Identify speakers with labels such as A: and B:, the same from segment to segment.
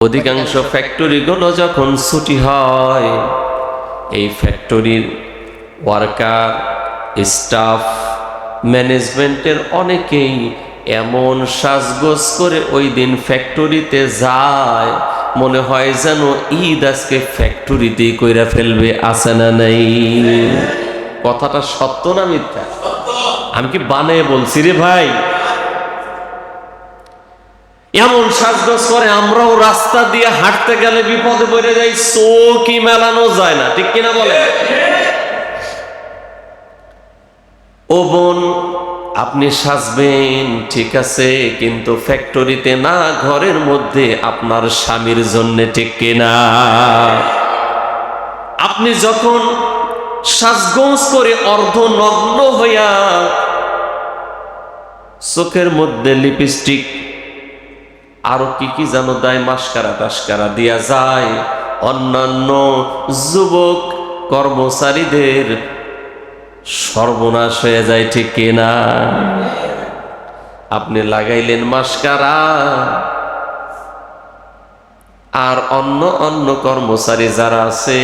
A: অধিকাংশ ফ্যাক্টরিগুলো যখন ছুটি হয়, এই ফ্যাক্টরির ওয়ার্কার, স্টাফ, ম্যানেজমেন্টের অনেকেই এমন সাজগোজ করে ওই দিন ফ্যাক্টরিতে যায়, মনে হয় যেন ঈদ আজকে ফ্যাক্টরিতেই কইরা ফেলবে। আছে না নাই? কথাটা সত্য না মিথ্যা? আমি কি বানিয়ে বলছি রে ভাই? এমন সাজগোজ করে আমরাও রাস্তা দিয়ে হাঁটতে গেলে বিপদে পড়ে যাই, চোখই মেলানো যায় না, ঠিক কিনা বলে? ও বোন, আপনি সাজবেন ঠিক আছে, কিন্তু ফ্যাক্টরিতে না, ঘরের মধ্যে আপনার স্বামীর জন্য, ঠিক কিনা? আপনি যখন সাজগোজ করে অর্ধনগ্ন হইয়া চোখের মধ্যে লিপস্টিক আরো কি কি জানো দেয়, মাস্কারা টাস্কারা দিয়া যায়, অন্যান্য যুবক কর্মচারীদের সর্বনাশ হয়ে যায়, ঠিক কিনা? আপনি লাগাইলেন মাস্কারা, আর অন্য অন্য কর্মচারী যারা আছে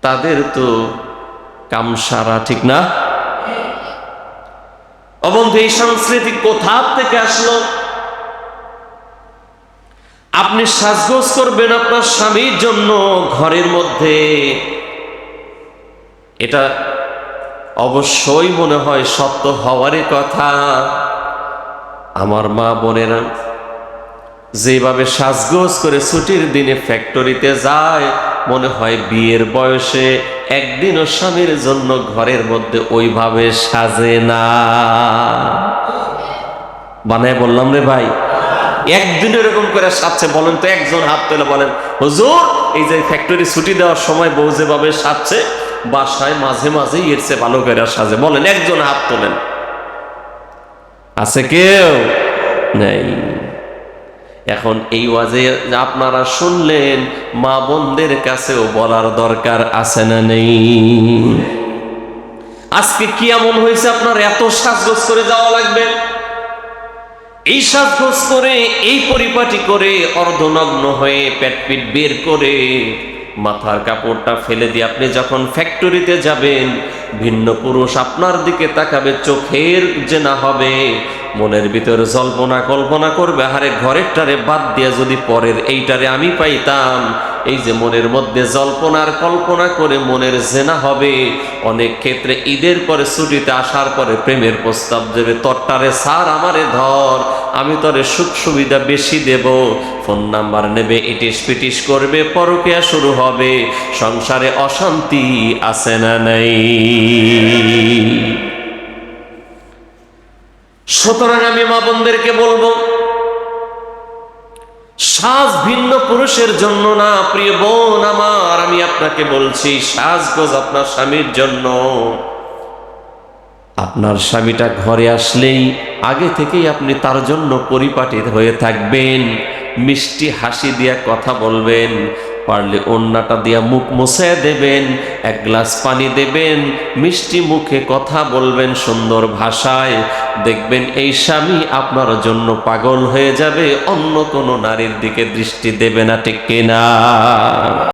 A: তাদের তো কামসারা, ঠিক না? অবন্ধু, এই সংস্কৃতি কোথা থেকে আসলো? আপনি সাজগোজ করবেন আপনার স্বামীর জন্য ঘরের মধ্যে, এটা অবশ্যই মনে হয় সত্য হওয়ারই কথা। আমার মা বোনেরা যেভাবে সাজগোজ করে ছুটির দিনে ফ্যাক্টরিতে যায়, মনে হয় বিয়ের বয়সে একদিনও স্বামীর জন্য ঘরের মধ্যে ওইভাবে সাজে না। বানায় বললাম রে ভাই? একদিন এরকম করে সাজছে বলেন তো? একজন হাত তুলে বলেন, হুজুর এই যে ফ্যাক্টরি ছুটি দেওয়ার সময় বউ যেভাবে সাজছে, বাসায় মাঝে মাঝে এর চেয়ে ভালো করে সাজে, বলেন একজন হাত তোলেন। আছে কেউ? নেই। এখন এই ওয়াজে আপনারা শুনলেন, মা বোনদের কাছেও বলার দরকার আছে না নেই? আজকে কি এমন হয়েছে আপনার এত সাজগোজ করে যাওয়া লাগবে? এই সাজগোজ করে, এই পরিপাটি করে, অর্ধনগ্ন হয়ে পেট পিট বের করে মাথার কাপড়টা ফেলে দিয়ে আপনি যখন ফ্যাক্টরিতে যাবেন, ভিন্ন পুরুষ আপনার দিকে তাকাবে, চোখের যে না হবে, মনের ভিতরে জল্পনা কল্পনা করবে, আরে ঘরেরটারে বাদ দিয়ে যদি পরের এইটারে আমি পাইতাম। এই যে মনের মধ্যে জল্পনার কল্পনা করে মনের জেনা হবে। অনেক ক্ষেত্রে ঈদের পরে ছুটিতে আসার পরে প্রেমের প্রস্তাব দেবে, তরটারে সার আমারে ধর, আমি তোরে সুখ সুবিধা বেশি দেব। ফোন নাম্বার নেবে, ইটিস পিটিস করবে, পরকীয়া শুরু হবে, সংসারে অশান্তি আছে না নাই? সুতরাং আমি মা বোনদেরকে বলবো, সাজ ভিন্ন পুরুষের জন্য না, প্রিয় বোন আমার, আমি আপনাকে বলছি, সাজগোজ আপনার স্বামীর জন্য। আপনার স্বামীটা ঘরে আসলেই আগে থেকেই আপনি তার জন্য পরিপাটি হয়ে থাকবেন, মিষ্টি হাসি দিয়া কথা বলবেন, পারলে ওন্নাটা দিয়া মুখ মুছে দেবেন, এক গ্লাস পানি দেবেন, মিষ্টি মুখে কথা বলবেন সুন্দর ভাষায়। দেখবেন এই স্বামী আপনার জন্য পাগল হয়ে যাবে, অন্য কোনো নারীর দিকে দৃষ্টি দেবে না, ঠিক কিনা?